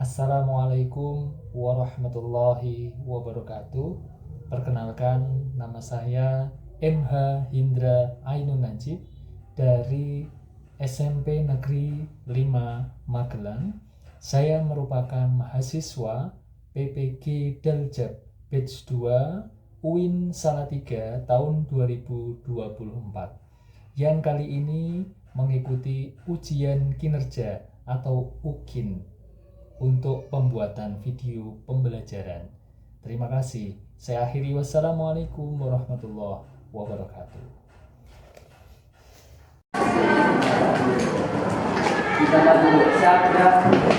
Assalamualaikum warahmatullahi wabarakatuh. Perkenalkan, nama saya MH Hindra Ainun Najib dari SMP Negeri 5 Magelang. Saya merupakan mahasiswa PPG Daljab Batch 2 UIN Salatiga tahun 2024 yang kali ini mengikuti ujian kinerja atau UKIN untuk pembuatan video pembelajaran. Terima kasih. Saya akhiri. Wassalamualaikum warahmatullahi wabarakatuh. Kita dulu. Saya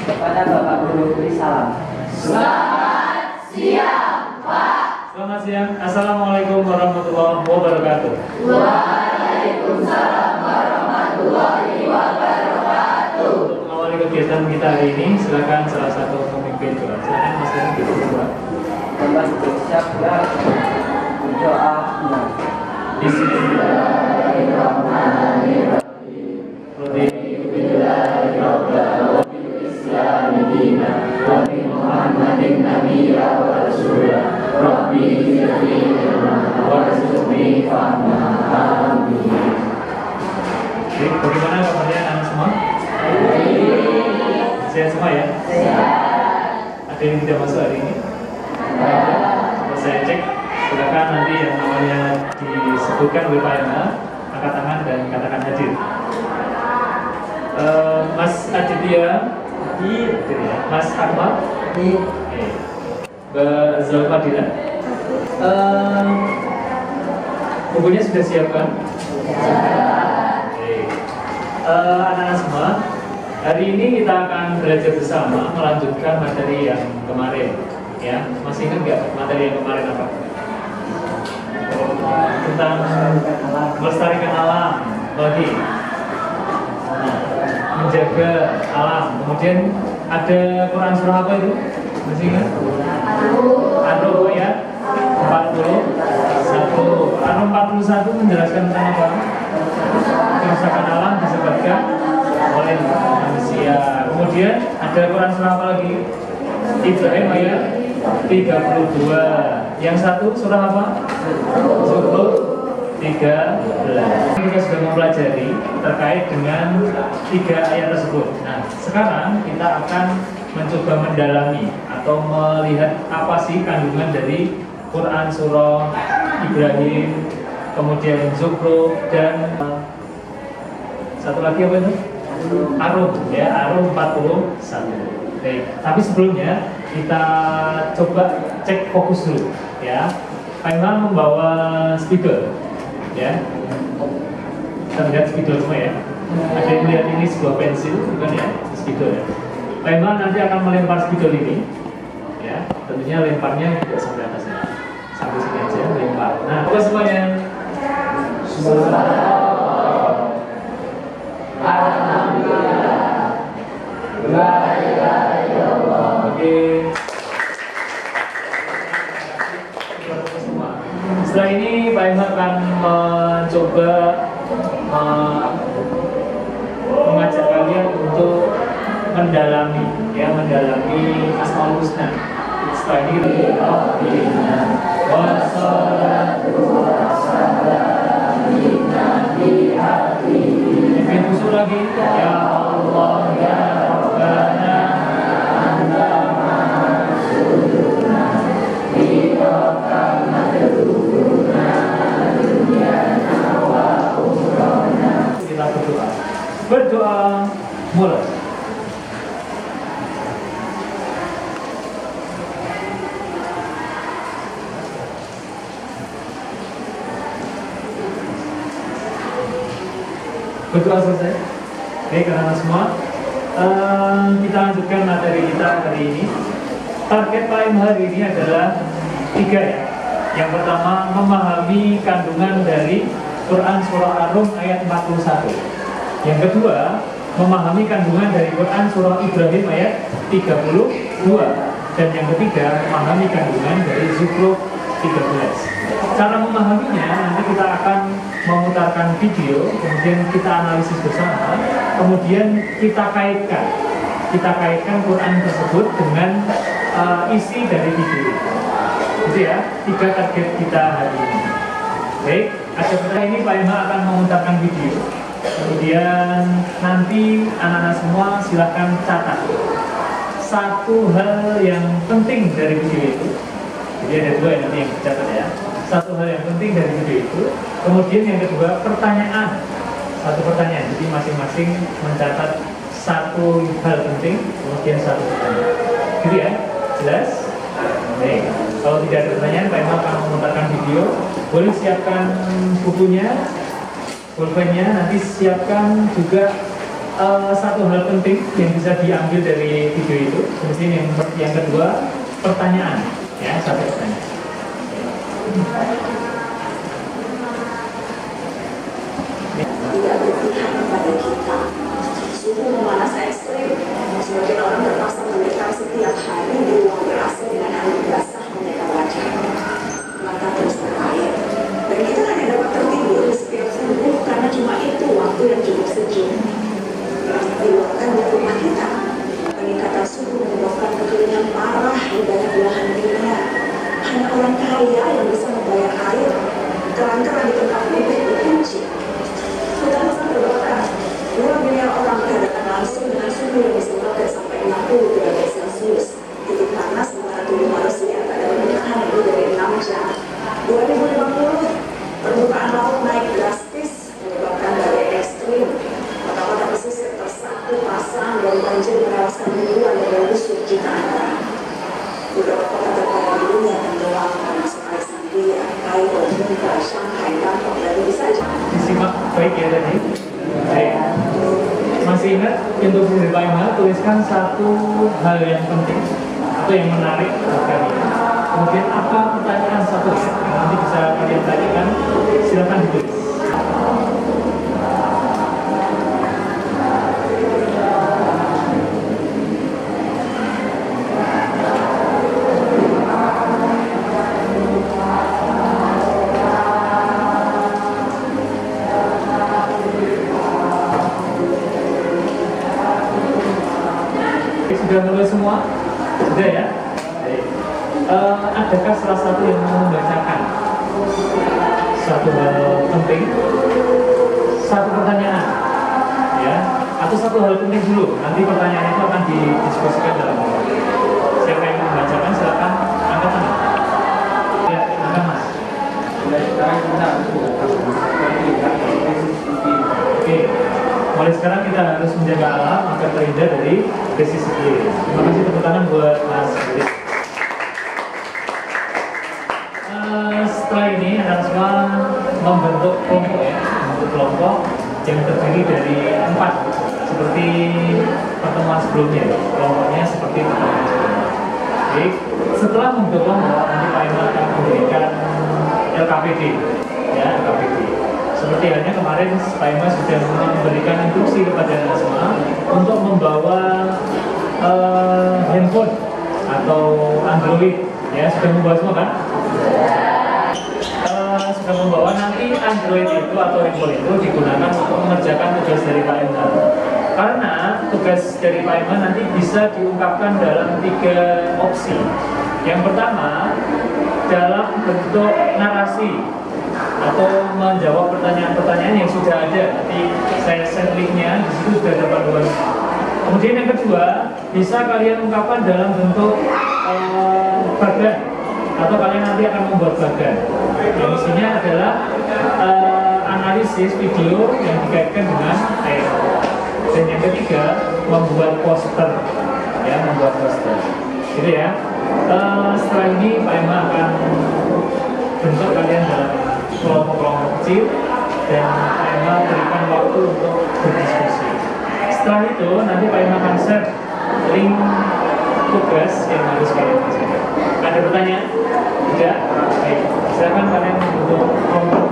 kepada Bapak Guru beri salam. Selamat siang, Pak. Selamat siang. Assalamualaikum warahmatullahi wabarakatuh. Waalaikumsalam warahmatullahi wabarakatuh. Untuk mengawali kegiatan kita hari ini, silakan salah satu pemimpin doa. Silakan Mas Dewi kita berdoa. Bapak siap berdoa. Bismillahirrahmanirrahim. Bagaimana kabarnya anak semua? Sehat semua ya? Ada yang tidak masuk hari ini? Coba saya cek. Silakan nanti yang namanya disebutkan oleh Pak Yana, angkat tangan dan katakan hadir. Mas Aditya, Mas Ahmad, Mbak Zalfadila, bukunya sudah siapkan? Anak-anak semua, hari ini kita akan belajar bersama melanjutkan materi yang kemarin. Ya, masih ingat nggak materi yang kemarin apa? Tentang melestarikan alam, lagi menjaga alam. Kemudian ada Quran surah apa itu? Masih ingat? An-Nur ya 41. An-Nur 41 menjelaskan tentang apa? Kerusakan alam disebabkan oleh manusia. Kemudian ada Quran surah apa lagi? Ibrahim ayat 32. Yang satu surah apa? Zukhruf 13. Kita sudah mempelajari terkait dengan 3 ayat tersebut. Nah, sekarang kita akan mencoba mendalami atau melihat apa sih kandungan dari Quran surah Ibrahim, kemudian Zukhruf, dan satu lagi apa itu? Arum ya, Arum 41. Oke, tapi sebelumnya kita coba cek fokus dulu ya. Pak Imam membawa spidol ya. Kita lihat spidol semua ya. Ada yang melihat ini sebuah pensil bukan ya? Spidol ya. Pak Imam nanti akan melempar spidol ini ya. Tentunya lemparnya tidak sampai atasnya. Sampai sini aja lempar. Nah, apa semuanya? Alhamdulillah. La ilaha illallah. Oke. Setelah ini Pak Imam akan mencoba mengajak kalian untuk mendalami Asmaul Husna. Setelah ini bikin usul lagi. Ya Allah ya Rabbana anta ma'asuduna bidaka madruna dunyana wa ukhrana. Kita berdoa mulai. Berdoa selesai. Oke, karena semua kita lanjutkan materi kita hari ini. Target Pak Im hari ini adalah 3 ya. Yang pertama, memahami kandungan dari Quran surah Ar-Rum ayat 41. Yang kedua, memahami kandungan dari Quran surah Ibrahim ayat 32. Dan yang ketiga, memahami kandungan dari Zukhruf 13. Cara memahaminya, nanti kita akan memutarkan video, kemudian kita analisis bersama, kemudian kita kaitkan kita kaitkan Quran tersebut dengan isi dari video. Gitu ya, 3 target kita hari ini. Baik, ada pertanyaan ini Pak Emma akan memutarkan video. Kemudian nanti anak-anak semua silakan catat satu hal yang penting dari video itu. Jadi ada 2 yang nanti yang dicatat ya. Satu hal yang penting dari video itu. Kemudian yang kedua, pertanyaan. Satu pertanyaan. Jadi masing-masing mencatat satu hal penting, kemudian satu pertanyaan. Gitu ya? Jelas? Baik. Kalau tidak ada pertanyaan, Pak Emma akan memutarkan video. Boleh siapkan bukunya, pulpennya. Nanti siapkan juga satu hal penting yang bisa diambil dari video itu. Kemudian yang kedua, pertanyaan. Ya, satu pertanyaan. Tidak berpihak kepada kita. Suhu memanas ekstrim, sebagian orang terpaksa mendekam setiap hari di ruang ber-AC dengan air basah menyeka wajah. Mata terus berair, dan kita hanya dapat tertidur di setiap subuh karena cuma itu waktu yang cukup sejuk. Diluangkan di rumah kita, peningkatan suhu menyebabkan kekeringan parah di banyak belahan dunia. Hanya orang kaya yang bisa membayar air. Keran-keran di tempat publik dikunci. Hutan hutan terbakar. 2 miliar orang berhadapan langsung dengan suhu yang bisa sampai 60 derajat Celcius. Titik panas antara tubuh manusia tak dapat bertahan lebih dari 6 jam. 2050, permukaan laut naik drastis menyebabkan badai ekstrim. Kota-kota pesisir tersapu pasang dan banjir menewaskan ribuan dan busuk jutaan orang. Beberapa kota terkaya di dunia tenggelam termasuk Alexandria, Kairo, Mumbai, Shanghai, Bangkok, dan lebih saja. Disimak baik ya tadi. Baik. Masih ingat untuk dari Pak Emma tuliskan satu hal yang penting atau yang menarik buat kalian. Kemudian apa pertanyaan satu nanti bisa kalian tanyakan, silakan ditulis. Sudah menulis semua? Sudah ya? Baik. Adakah salah satu yang mau membacakan satu hal penting, satu pertanyaan, ya, atau satu hal penting dulu? Nanti pertanyaan itu akan didiskusikan dalam kelompok. Siapa yang mau membacakan? Silakan angkat tangan. Ya, angkat mas. Oke. Mulai sekarang kita harus menjaga alam agar terhindar dari krisis iklim. Terima kasih tepuk tangan buat Mas Budi. Setelah ini anak semua membentuk kelompok ya, membentuk kelompok yang terdiri dari 4 seperti pertemuan sebelumnya. Kelompoknya seperti pertemuan sebelumnya. Baik, setelah membentuk kelompok nanti Pak Emma akan memberikan LKPD, ya LKPD. Seperti halnya kemarin Pak Emma sudah memberikan instruksi kepada anak semua untuk membawa handphone atau Android, ya sudah membawa semua kan? Sudah membawa. Nanti Android itu atau handphone itu digunakan untuk mengerjakan tugas dari Pak Emma. Karena tugas dari Pak Emma nanti bisa diungkapkan dalam 3 opsi. Yang pertama dalam bentuk narasi atau menjawab pertanyaan-pertanyaan yang sudah ada. Nanti saya share linknya, di situ sudah ada panduan. Kemudian yang kedua, bisa kalian ungkapkan dalam bentuk bagan, atau kalian nanti akan membuat bagan. Yang isinya adalah analisis video yang dikaitkan dengan air. Dan yang ketiga, membuat poster, ya membuat poster. Gitu ya. Setelah ini Pak Emma akan bentuk kalian dalam kelompok-kelompok kecil dan Pak Emma berikan waktu untuk berdiskusi. Setelah itu nanti Pak Emma akan share link tugas yang harus kalian kerjakan. Ada pertanyaan? Tidak? Baik, silakan kalian untuk kelompok.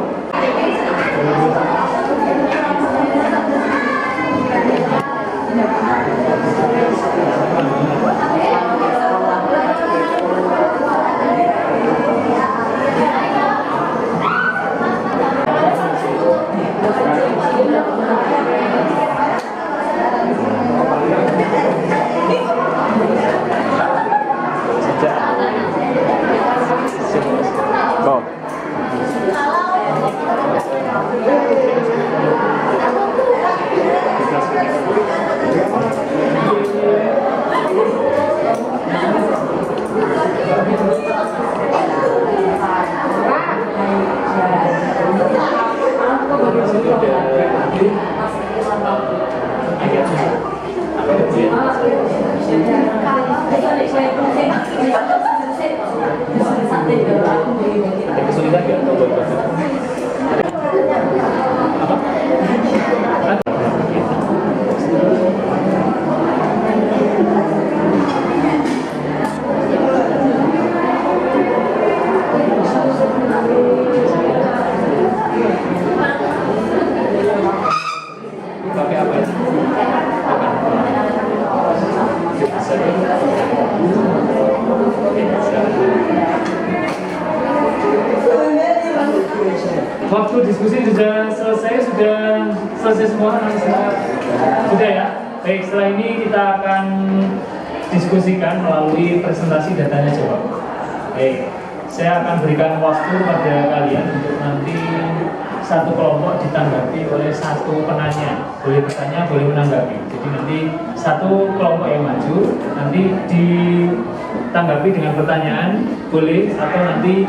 Ada kesulitan nggak kalau buat baca? Apa? Pakai apa ya? Waktu diskusi sudah selesai semua, sudah ya. Baik, setelah ini kita akan diskusikan melalui presentasi datanya jawab. Baik, saya akan berikan waktu pada kalian untuk nanti satu kelompok ditanggapi oleh satu penanya. Boleh bertanya, boleh menanggapi. Jadi nanti satu kelompok yang maju nanti ditanggapi dengan pertanyaan, boleh, atau nanti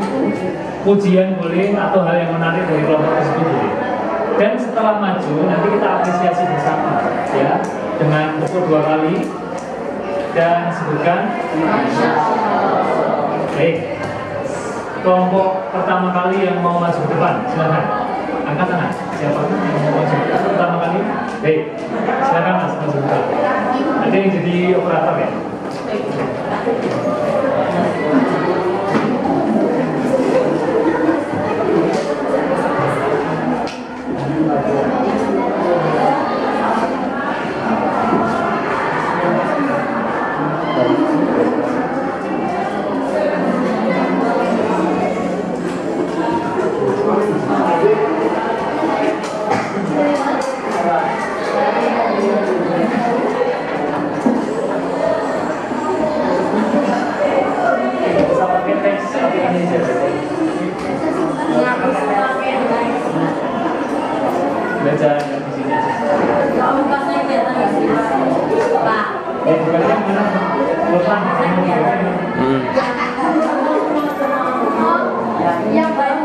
ujian boleh, atau hal yang menarik dari kelompok tersebut boleh. Dan setelah maju nanti kita apresiasi bersama ya, dengan tepuk 2 kali dan sebutkan baik. Kelompok pertama kali yang mau maju ke depan, silakan angkat tangan. Siapa yang mau maju pertama kali? Baik, silakan Mas maju ke depan. Ada yang jadi operator ya? Baca di sini aja. Bukan yang mana? Lepas. Yang baik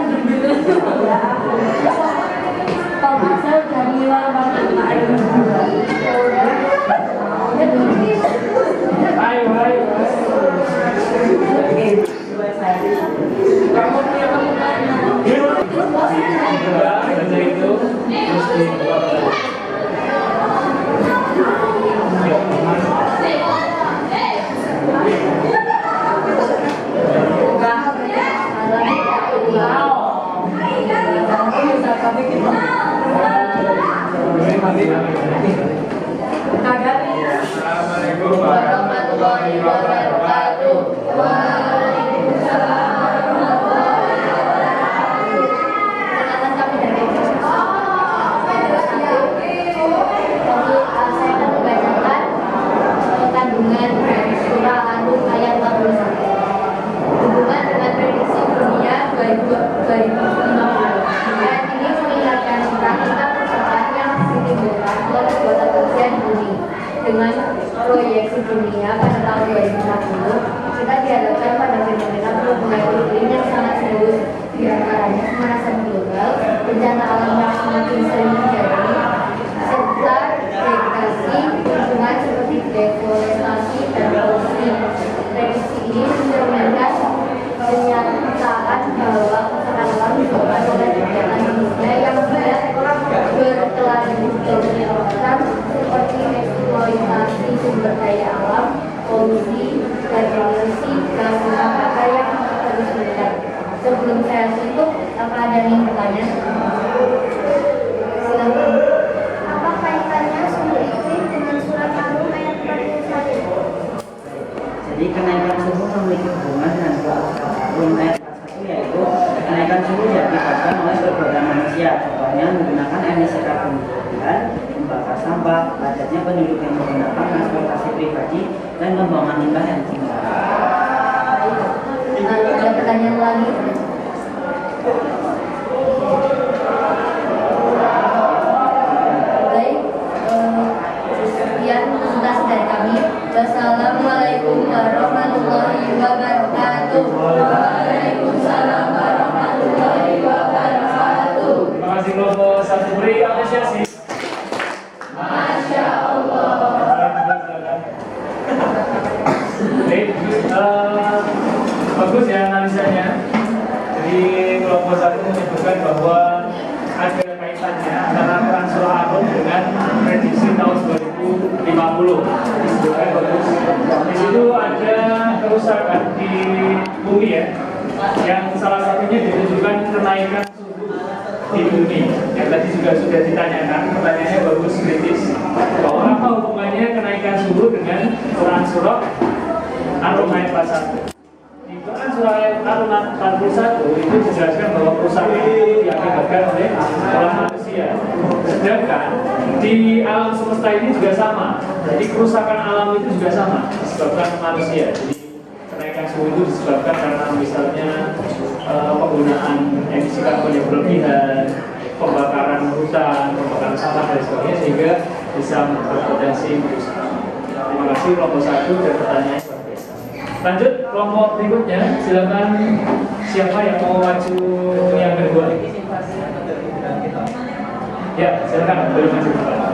kalau masuk dari Ayo. Baca itu terus dibuka. Assalamualaikum warahmatullahi wabarakatuh. Waalaikumsalam warahmatullahi wabarakatuh. Perkenalkan kami dari saya akan membacakan kandungan dari surah An-Nur ayat 41. Hubungan dengan prediksi dunia 2050. Ayat ini mengingatkan tentang kita percobaan yang ditimbulkan oleh kekuatan kejadian bumi. Dengan proyeksi dunia pada tahun 2040, kita dihadapkan pada fenomena perubahan iklim yang sangat serius, di antaranya pemanasan global, bencana alam yang semakin sering terjadi, serta degradasi lingkungan seperti deforestasi dan polusi. Prediksi ini mencerminkan kenyataan bahwa kerusakan alam disebabkan oleh kegiatan manusia yang tidak berkelanjutan seperti eksploitasi sumber daya alam, polusi, dan emisi gas rumah kaca yang terus meningkat. Sebelum saya tutup, apa ada yang bertanya? Silakan. Apa kaitannya sumber iklim dengan surat An-Nur ayat 41? Jadi kenaikan suhu memiliki hubungan dengan surat An-Nur ayat 41, yaitu kenaikan suhu diakibatkan oleh perbuatan manusia, contohnya menggunakan emisi karbon dioksida, membakar sampah, padatnya penduduk yang menggunakan transportasi pribadi, dan pembuangan limbah yang tinggi. Ada pertanyaan lagi? Baik, sekian presentasi dari kami. Wassalamualaikum warahmatullahi wabarakatuh. Waalaikumsalam warahmatullahi wabarakatuh. Terima kasih kelompok satu, beri apresiasi. Masya Allah. Oke, bagus ya analisanya. Jadi kelompok satu menyebutkan bahwa ada kaitannya antara Quran surah Ar-Rum dengan prediksi tahun 2050. Disebutkan bagus. Di situ ada kerusakan di bumi ya, yang salah satunya ditunjukkan kenaikan suhu di bumi. Yang tadi juga sudah ditanyakan, pertanyaannya bagus kritis. Bahwa apa hubungannya kenaikan suhu dengan Quran surah Ar-Rum ayat 41? Di Quran surah Ar-Rum 41 itu dijelaskan bahwa kerusakan itu diakibatkan oleh manusia. Sedangkan di alam semesta ini juga sama. Jadi kerusakan alam itu juga sama disebabkan manusia. Jadi kenaikan suhu itu disebabkan karena misalnya penggunaan emisi karbon yang berlebihan, pembakaran hutan, pembakaran sampah dan sebagainya, sehingga bisa berpotensi merusak. Terima kasih kelompok 1 dan pertanyaan luar biasa. Lanjut kelompok berikutnya, silakan siapa yang mau maju yang kedua? Ya, silakan boleh maju ke depan.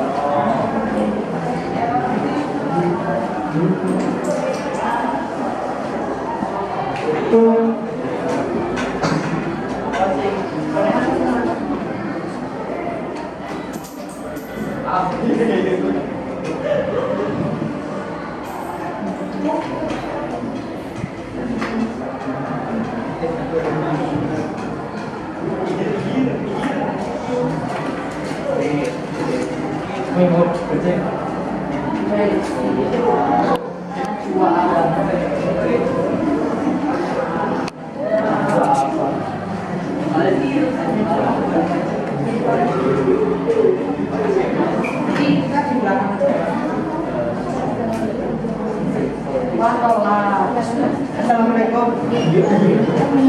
Assalamualaikum.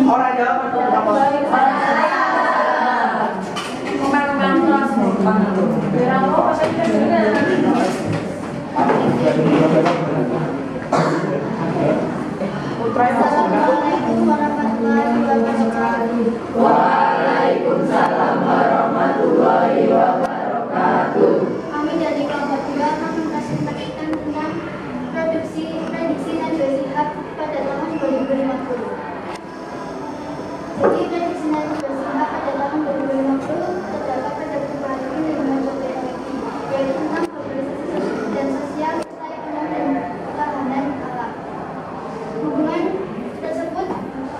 Orang jawab atau Assalamualaikum warahmatullahi wabarakatuh. Waalaikumsalam warahmatullahi wabarakatuh. Kami dari kelompok 2 akan mempresentasikan tentang prediksi Najwa Shihab pada tahun 2050. Jadi prediksi Najwa Shihab pada tahun 2050 terdapat pada beberapa lingkungan teknologi, yaitu tentang globalisasi dan sosial serta ekonomi dan ketahanan alam. Hubungan tersebut,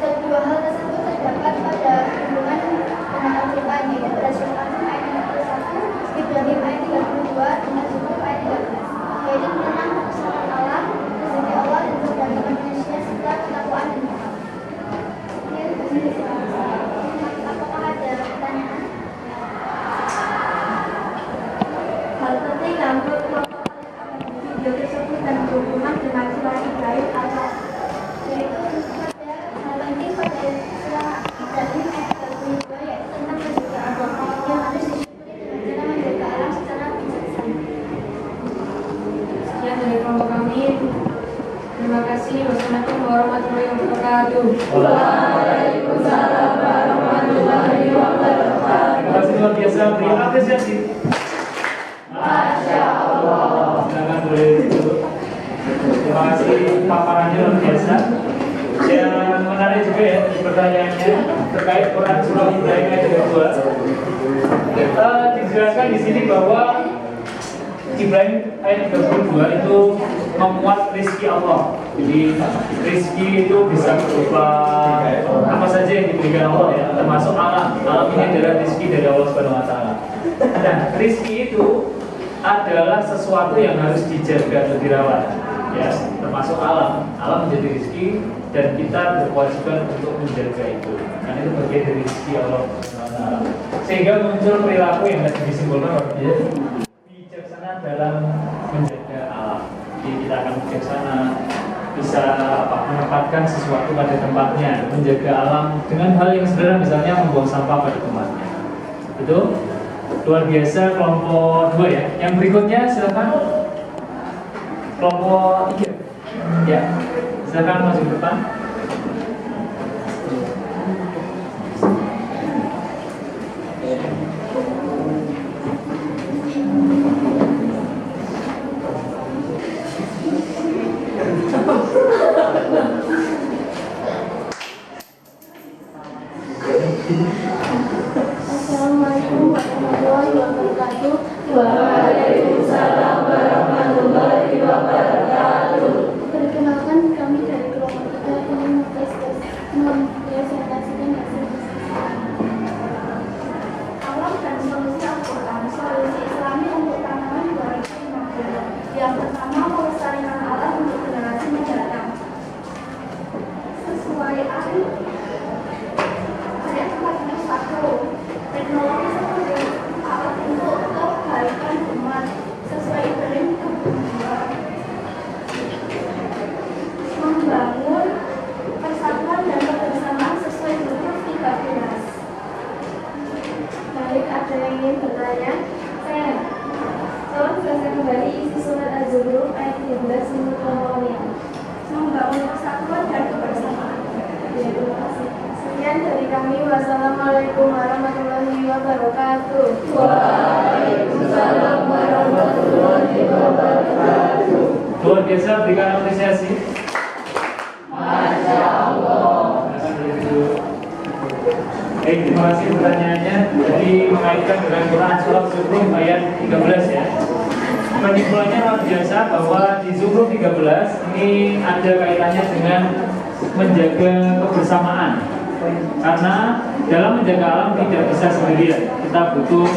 kedua hal tersebut terdapat pada hubungan dengan Al-Quran, yaitu pada surah Al-Rum ayat 51, Ibrahim ayat 32, dan Zukhruf ayat 13, yaitu tentang kebesaran Allah, rezeki Allah, dan keberagaman manusia serta ketakwaan dan takwa. Apakah ada pertanyaan? Hal penting yang menurut kelompok video tersebut dan berhubungan dengan surah Ibrahim adalah Yaitu pada hal penting pada surah Ibrahim ayat 32, yaitu tentang rezeki Allah yang harus disyukuri dengan cara menjaga alam secara bijaksana. sekian dari kelompok kami. Terima kasih. Wassalamualaikum warahmatullahi wabarakatuh. Waalaikumsalam warahmatullahi wabarakatuh. Terima kasih luar biasa, beri apresiasi. Masya Allah. Silakan boleh duduk. Terima kasih paparannya luar biasa. Yang menarik juga ya pertanyaannya terkait Quran surah Ibrahim ayat 32. Dijelaskan di sini bahwa Ibrahim ayat 32 itu memuat rizki Allah. Jadi rizki itu bisa berupa apa saja yang diberikan Allah ya, termasuk alam. Alam ini adalah rizki dari Allah Subhanahu Wa Taala. Dan rizki itu adalah sesuatu yang harus dijaga atau dirawat, ya, termasuk alam. Alam menjadi rizki dan kita berkewajiban untuk menjaga itu. Karena itu bagian dari rizki Allah Subhanahu Wa Taala. Sehingga muncul perilaku yang tadi disimpulkan oleh bijaksana dalam menjaga alam. Jadi kita akan bijaksana, bisa menempatkan sesuatu pada tempatnya, menjaga alam dengan hal yang sederhana, misalnya membuang sampah pada tempatnya. Itu luar biasa kelompok 2 ya. Yang berikutnya silakan kelompok 3. Ya, silakan masuk ke depan. Assalamualaikum warahmatullahi wabarakatuh. Waalaikumsalam warahmatullahi wabarakatuh. Perkenalkan, kami dari kelompok 3 ingin mempresentasikan hasil alam dan solusi Al-Quran. Solusi Islami untuk tanaman 2050. Yang pertama, melestarikan alam untuk generasi mendatang. Sesuai ayat 41, teknologi sebagai alat untuk kebaikan umat. Sesuai Ibrahim 2, membangun persatuan dan kebersamaan sesuai Zuhruf 13. Baik, ada yang ingin bertanya? Saya tolong jelaskan kembali isi surat Az-Zukhruf ayat 13 menurut kelompoknya. Membangun persatuan dan kebersamaan. Ya, terima kasih. Sekian dari kami. Wassalamualaikum warahmatullahi wabarakatuh. Waalaikumsalam warahmatullahi wabarakatuh. Luar biasa, berikan apresiasi. Masya Allah. Baik, terima kasih pertanyaannya. Jadi mengaitkan dengan Quran surat Zukhruf ayat 13 ya. Penyimpulannya luar biasa bahwa di Zukhruf 13 ini ada kaitannya dengan menjaga kebersamaan. Karena dalam menjaga alam tidak bisa sendirian. Kita butuh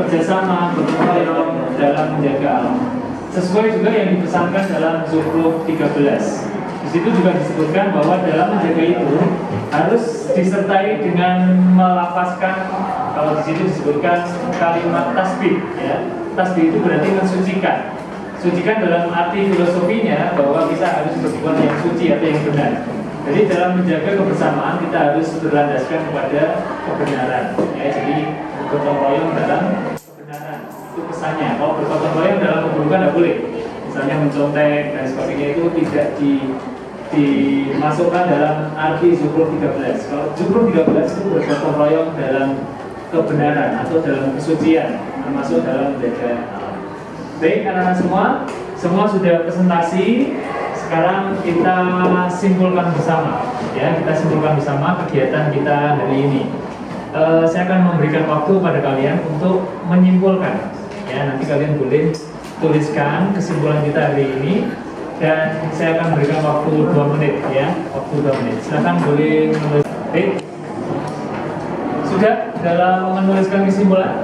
kerjasama, gotong royong dalam menjaga alam. Sesuai juga yang dipesankan dalam Zukhruf 13. Di situ juga disebutkan bahwa dalam menjaga itu harus disertai dengan melafazkan, kalau di situ disebutkan kalimat tasbih ya. Tasbih itu berarti mensucikan. Sucikan dalam arti filosofinya bahwa kita harus berbuat yang suci atau yang benar. Jadi dalam menjaga kebersamaan kita harus berlandaskan kepada kebenaran ya. Jadi bergotong royong dalam kebenaran itu pesannya. Kalau bergotong royong dalam keburukan tidak boleh. Misalnya mencontek dan sebagainya itu tidak dimasukkan dalam arti Zukhruf 13. Kalau Zukhruf 13 itu bergotong royong dalam kebenaran atau dalam kesucian, termasuk dalam menjaga alam. Baik anak-anak semua sudah presentasi. Sekarang kita simpulkan bersama, ya kita simpulkan bersama kegiatan kita hari ini. Saya akan memberikan waktu pada kalian untuk menyimpulkan. Ya nanti kalian boleh tuliskan kesimpulan kita hari ini. Dan saya akan berikan waktu 2 menit ya, waktu 2 menit. Silakan boleh menulis. Baik. Sudah dalam menuliskan kesimpulan?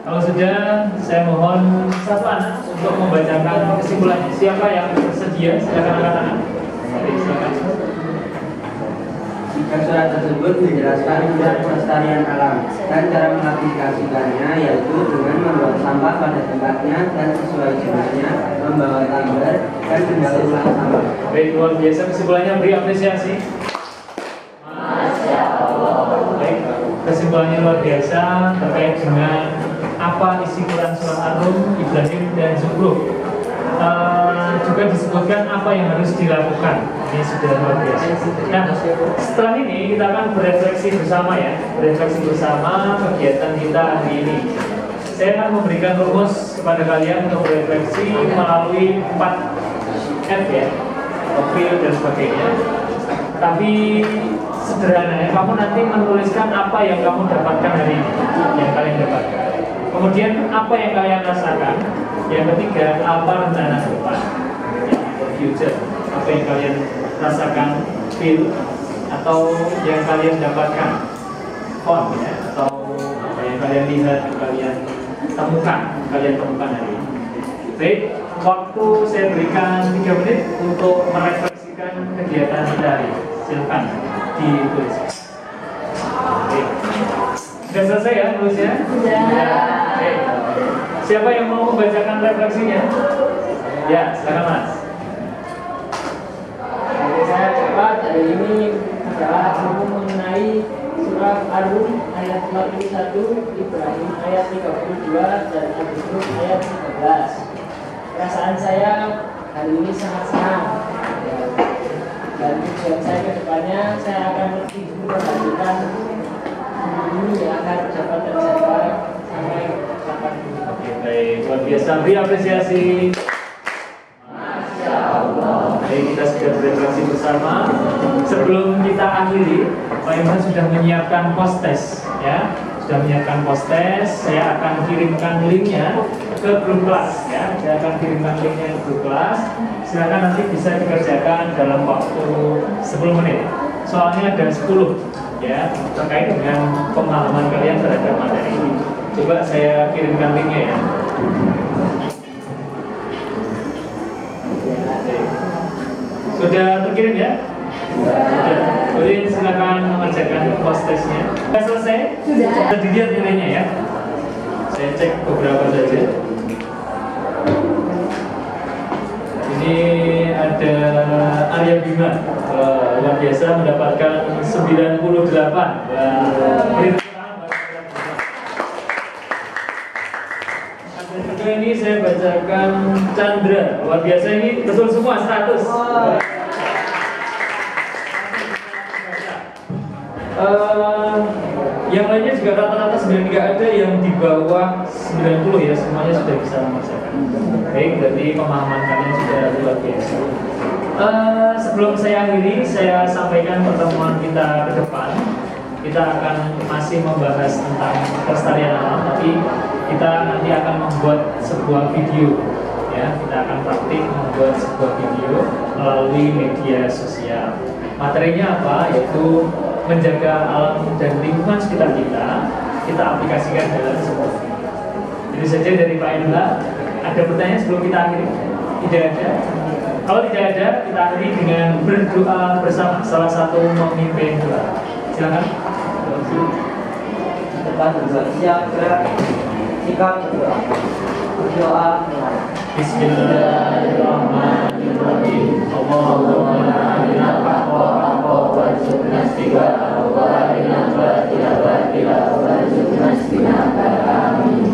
Kalau sudah, saya mohon satu anak untuk membacakan kesimpulannya. Siapa yang bersedia? Silakan angkat tangan. Baik, silakan. Jika surat tersebut menjelaskan tentang pelestarian alam dan cara mengaplikasikannya, yaitu dengan membuang sampah pada tempatnya dan sesuai jenisnya, membawa timber dan mendaur ulang sampah. Baik, luar biasa kesimpulannya, beri apresiasi. Masya Allah. Baik, kesimpulannya luar biasa terkait dengan apa isi Quran surat Ar-Rum, Ibrahim dan Zukhruf. Juga disebutkan apa yang harus dilakukan. Ini sudah luar biasa. Nah, setelah ini kita akan berefleksi bersama ya, berefleksi bersama kegiatan kita hari ini. Saya akan memberikan rumus kepada kalian untuk berefleksi melalui 4 F ya, feel dan sebagainya. Tapi sederhana ya, kamu nanti menuliskan apa yang kamu dapatkan hari ini, yang kalian dapatkan. Kemudian apa yang kalian rasakan. Yang ketiga, apa rencana ke depan, ya, future. Apa yang kalian rasakan, feel, atau yang kalian dapatkan, ya, atau apa yang kalian lihat, kalian temukan hari ini. Baik, waktu saya berikan 3 menit untuk merefleksikan kegiatan kita hari ini. Silakan ditulis. Baik. Sudah selesai ya tulisnya? Sudah. Baik. Siapa yang mau membacakan refleksinya? Ya, silakan Mas. Dari saya cepat, hari ini adalah mengenai surat Ar-Rum ayat 41, Ibrahim ayat 32, dan Al-Zukhruf ayat 13. Perasaan saya hari ini sangat senang. Dan tujuan saya ke depannya, saya akan lebih memperhatikan ini agar dapat terjaga sampai kapan. Oke, baik, luar biasa. Beri apresiasi. Masya Allah. Jadi kita sudah berinteraksi bersama. Sebelum kita akhiri, Pak Imran sudah menyiapkan post test, ya. Sudah menyiapkan post test. Saya akan kirimkan linknya ke grup kelas, ya. Saya akan kirimkan linknya ke grup kelas. Silakan nanti bisa dikerjakan dalam waktu 10 menit. Soalnya ada 10, ya, terkait dengan pemahaman kalian terhadap materi ini. Coba saya kirimkan linknya, ya. Sudah terkirim, ya? Sudah. Jadi silakan mengerjakan post testnya. Sudah selesai? Sudah dilihat nilainya, ya. Saya cek beberapa saja. Ini ada Arya Bima, luar biasa mendapatkan 98. Kedua ini saya bacakan Chandra, luar biasa, ini betul semua 100. Yang lainnya juga rata-rata 93, ada yang di bawah 90, ya, semuanya sudah bisa mengerjakan. Baik, berarti pemahaman kalian sudah luar biasa. Sebelum saya akhiri, saya sampaikan pertemuan kita ke depan. Kita akan masih membahas tentang kelestarian alam, tapi kita nanti akan membuat sebuah video, ya. Kita akan praktik membuat sebuah video melalui media sosial. Materinya apa? Yaitu menjaga alam dan lingkungan sekitar kita aplikasikan dalam sebuah video. Itu saja dari Pak Indra. Ada pertanyaan sebelum kita akhiri? Tidak ada. Kalau tidak ada, kita akhiri dengan berdoa bersama. Salah satu memimpin doa. Silakan. Depan berdoa, siap gerak, sikap berdoa. Berdoa mulai. Bismillahirrahmanirrahim. Allahumma arina haqqa warzuqna ittiba'ahu wa arina batila batila warzuqna ijtinaba. Amin.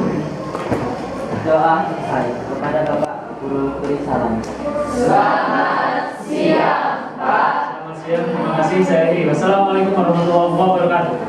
Doa selesai. Kepada Bapak Guru beri salam. Selamat siang, Pak. Selamat siang, terima kasih. Saya akhiri. Wassalamualaikum warahmatullahi wabarakatuh.